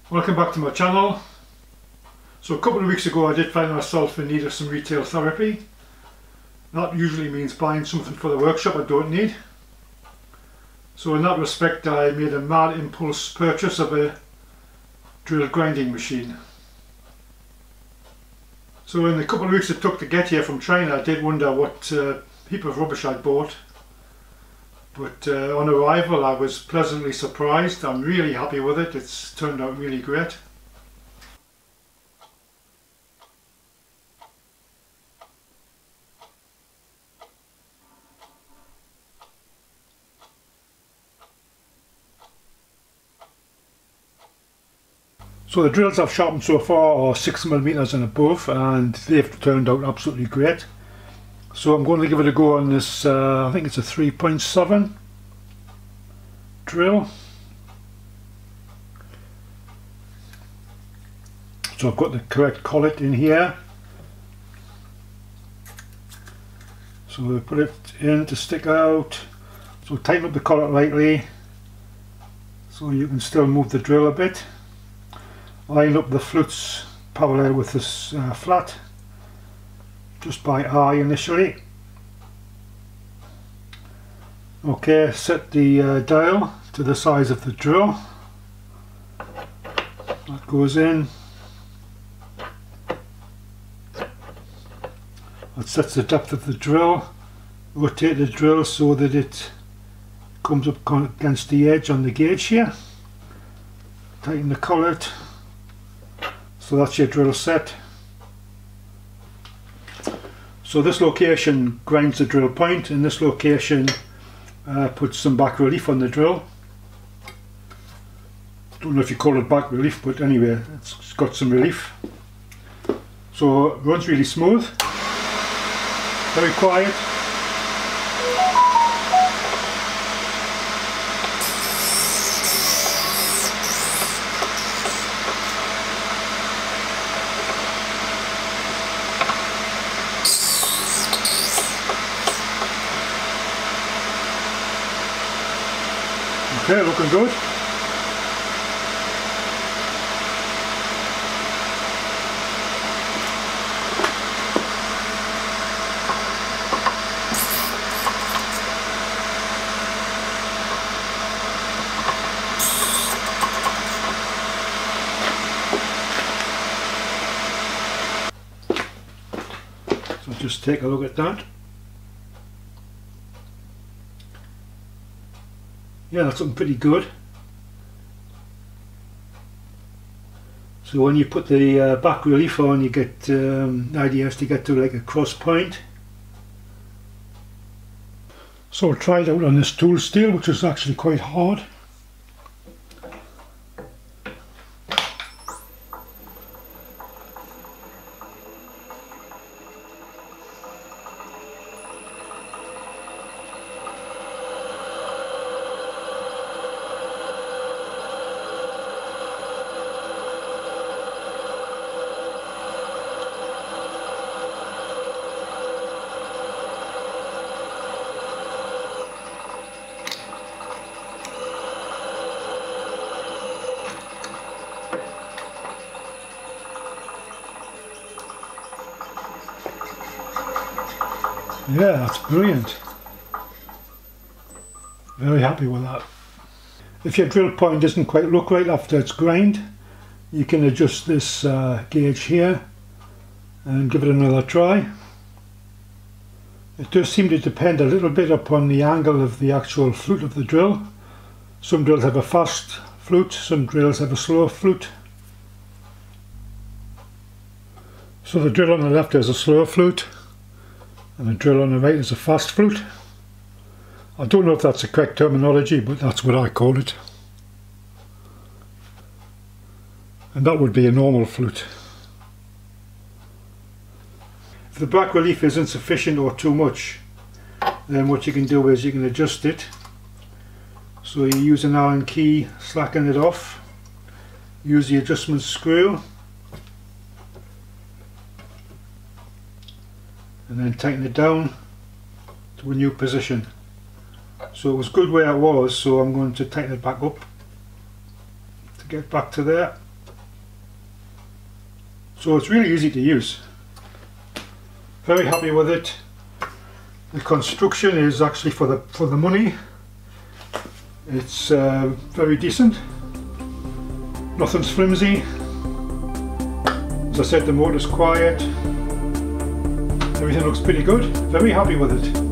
Welcome back to my channel. So a couple of weeks ago I did find myself in need of some retail therapy. That usually means buying something for the workshop I don't need. So in that respect I made a mad impulse purchase of a drill grinding machine. So in the couple of weeks it took to get here from China, I did wonder what heap of rubbish I'd bought. But on arrival I was pleasantly surprised. I'm really happy with it. It's turned out really great. So the drills I've sharpened so far are 6mm and above, and they've turned out absolutely great. So I'm going to give it a go on this, I think it's a 3.7 drill. So I've got the correct collet in here. So we put it in to stick out. So tighten up the collet lightly so you can still move the drill a bit. Line up the flutes parallel with this flat, just by eye initially. Okay, set the dial to the size of the drill. That goes in. That sets the depth of the drill. Rotate the drill so that it comes up against the edge on the gauge here. Tighten the collet. So that's your drill set. So this location grinds the drill point, and this location puts some back relief on the drill. Don't know if you call it back relief, but anyway, it's got some relief. So it runs really smooth, very quiet. Okay, looking good. So just take a look at that. Yeah, that's looking pretty good. So when you put the back relief on, you get the idea is to get to like a cross point. So I tried out on this tool steel, which is actually quite hard. Yeah, that's brilliant. Very happy with that. If your drill point doesn't quite look right after it's ground, you can adjust this gauge here and give it another try. It does seem to depend a little bit upon the angle of the actual flute of the drill. Some drills have a fast flute, some drills have a slow flute. So the drill on the left has a slow flute, and the drill on the right is a fast flute. I don't know if that's the correct terminology, but that's what I call it. And that would be a normal flute. If the back relief is insufficient or too much, then what you can do is you can adjust it. So you use an Allen key, slacken it off, use the adjustment screw, and then tighten it down to a new position. So it was good where it was, so I'm going to tighten it back up to get back to there. So it's really easy to use. Very happy with it. The construction is actually for the money. It's very decent. Nothing's flimsy. As I said, the motor's quiet. Everything looks pretty good. Very happy with it.